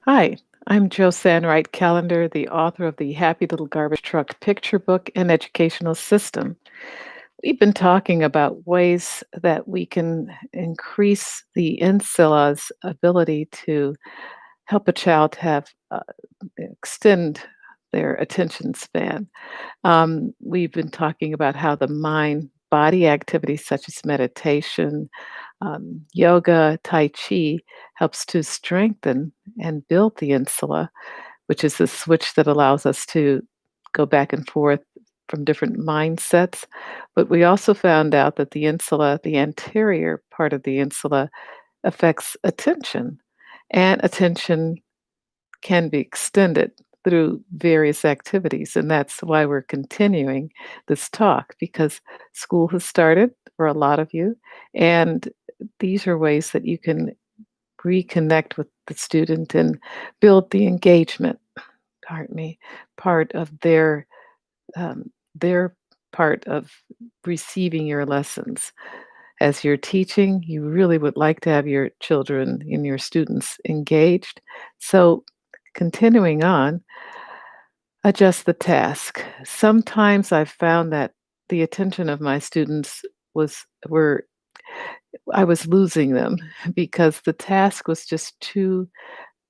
Hi, I'm Joe Sandwright Callender, the author of the Happy Little Garbage Truck Picture Book and Educational System. We've been talking about ways that we can increase the insulla's ability to help a child extend their attention span. We've been talking about how the mind body activities such as meditation, yoga, Tai Chi helps to strengthen and build the insula, which is the switch that allows us to go back and forth from different mindsets. But we also found out that the insula, the anterior part of the insula, affects attention, and attention can be extended through various activities. And that's why we're continuing this talk because school has started for a lot of you. And these are ways that you can reconnect with the student and build the engagement, pardon me, part of their part of receiving your lessons. As you're teaching, you really would like to have your children and your students engaged. So, continuing on, adjust the task. Sometimes I've found that the attention of my students were I was losing them because the task was just too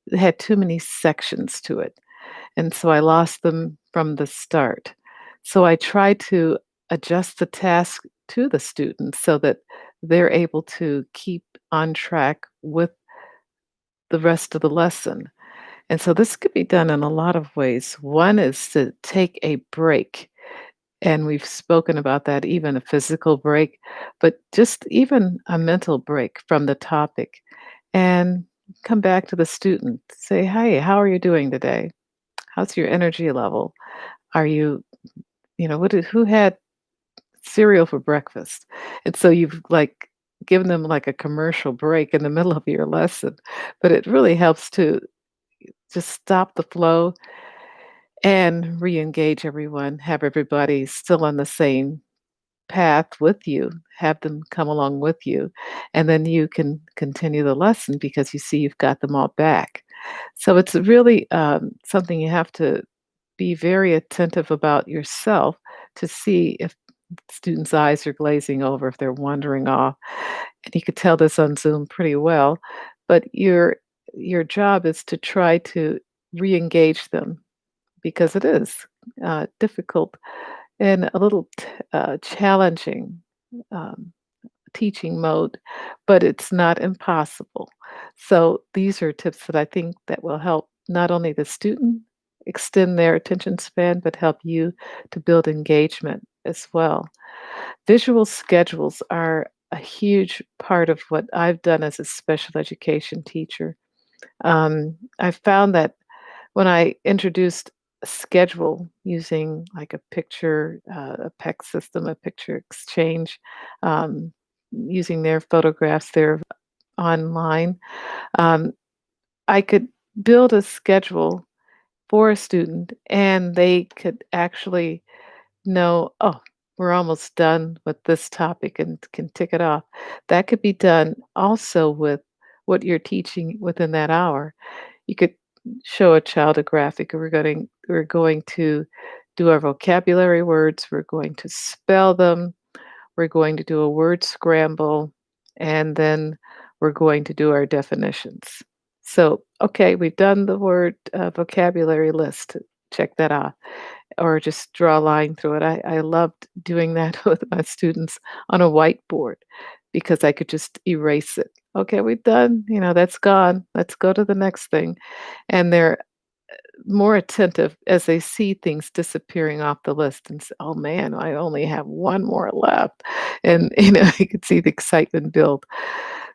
it had too many sections to it. And so I lost them from the start. So I try to adjust the task to the students so that they're able to keep on track with the rest of the lesson. And so this could be done in a lot of ways. One is to take a break. And we've spoken about that, even a physical break, but just even a mental break from the topic and come back to the student. Say, hey, how are you doing today? How's your energy level? Are you, who had cereal for breakfast? And so you've like given them like a commercial break in the middle of your lesson, but it really helps to just stop the flow and re-engage everyone, have everybody still on the same path with you, have them come along with you, and then you can continue the lesson because you see you've got them all back. So it's really something you have to be very attentive about yourself to see if students' eyes are glazing over, if they're wandering off. And you could tell this on Zoom pretty well, but your job is to try to re-engage them because it is difficult and a little challenging um, teaching mode, but it's not impossible. So these are tips that I think that will help not only the student extend their attention span, but help you to build engagement as well. Visual schedules are a huge part of what I've done as a special education teacher. I found that when I introduced a schedule using like a picture, a PEC system, a picture exchange, um, using their photographs there online, um, I could build a schedule for a student and they could actually know, oh, we're almost done with this topic and can tick it off. That could be done also with what you're teaching within that hour. You could show a child a graphic. We're going to do our vocabulary words. We're going to spell them. We're going to do a word scramble, and then we're going to do our definitions. So, okay, we've done the word vocabulary list. Check that off, or just draw a line through it. I loved doing that with my students on a whiteboard because I could just erase it. Okay, we've done, that's gone. Let's go to the next thing. And they're more attentive as they see things disappearing off the list and say, oh man, I only have one more left. And, you could see the excitement build.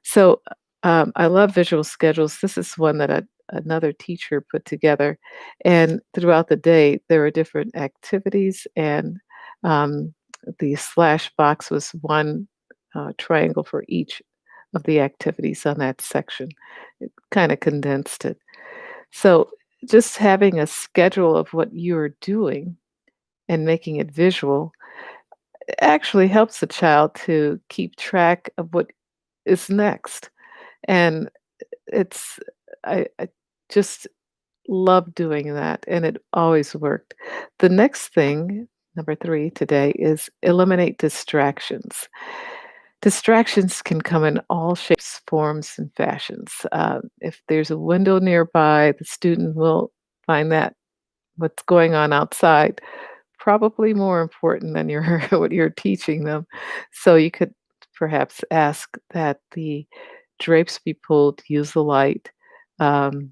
So I love visual schedules. This is one that another teacher put together. And throughout the day, there are different activities, and um, the slash box was one triangle for each of the activities on that section. It kind of condensed it. So just having a schedule of what you're doing and making it visual actually helps the child to keep track of what is next. And it's I Just love doing that, and it always worked. The next thing, number 3 today, is eliminate distractions. Distractions can come in all shapes, forms, and fashions. If there's a window nearby, the student will find that what's going on outside probably more important than your what you're teaching them. So you could perhaps ask that the drapes be pulled, use the light, um,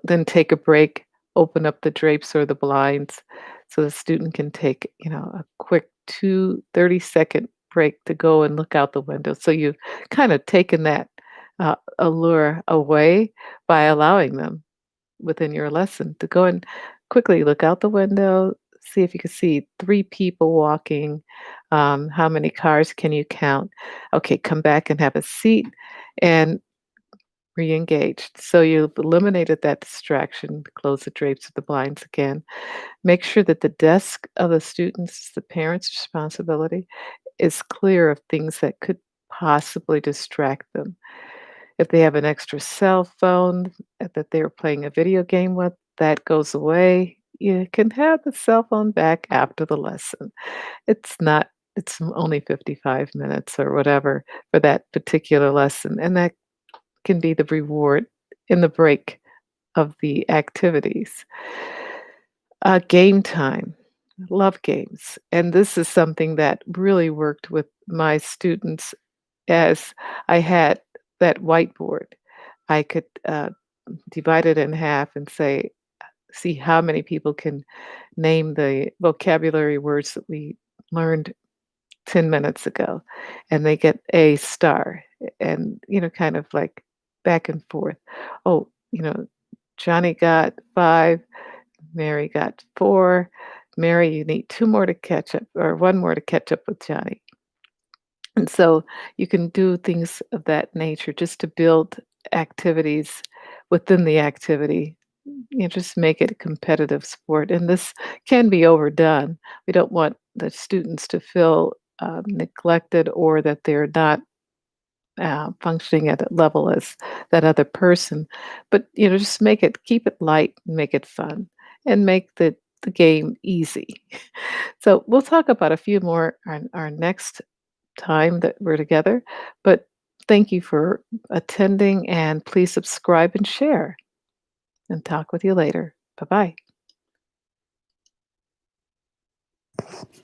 then take a break, open up the drapes or the blinds so the student can take, a quick 30-second break to go and look out the window. So you've kind of taken that allure away by allowing them within your lesson to go and quickly look out the window, see if you can see 3 people walking. How many cars can you count? Okay, come back and have a seat and re-engaged. So you've eliminated that distraction, close the drapes of the blinds again. Make sure that the desk of the students, the parents' responsibility, is clear of things that could possibly distract them. If they have an extra cell phone that they're playing a video game with, that goes away. You can have the cell phone back after the lesson. It's not it's only 55 minutes or whatever for that particular lesson, and that can be the reward in the break of the activities. Game time. Love games, and this is something that really worked with my students as I had that whiteboard. I could, divide it in half and say, see how many people can name the vocabulary words that we learned 10 minutes ago, and they get a star, and, kind of like back and forth. Oh, Johnny got 5, Mary got 4. Mary, you need 2 more to catch up, or 1 more to catch up with Johnny. And so you can do things of that nature just to build activities within the activity. Just make it a competitive sport. And this can be overdone. We don't want the students to feel neglected or that they're not functioning at a level as that other person. But just keep it light, make it fun, and make the game easy. So we'll talk about a few more on our next time that we're together. But thank you for attending, and please subscribe and share. And talk with you later. Bye bye.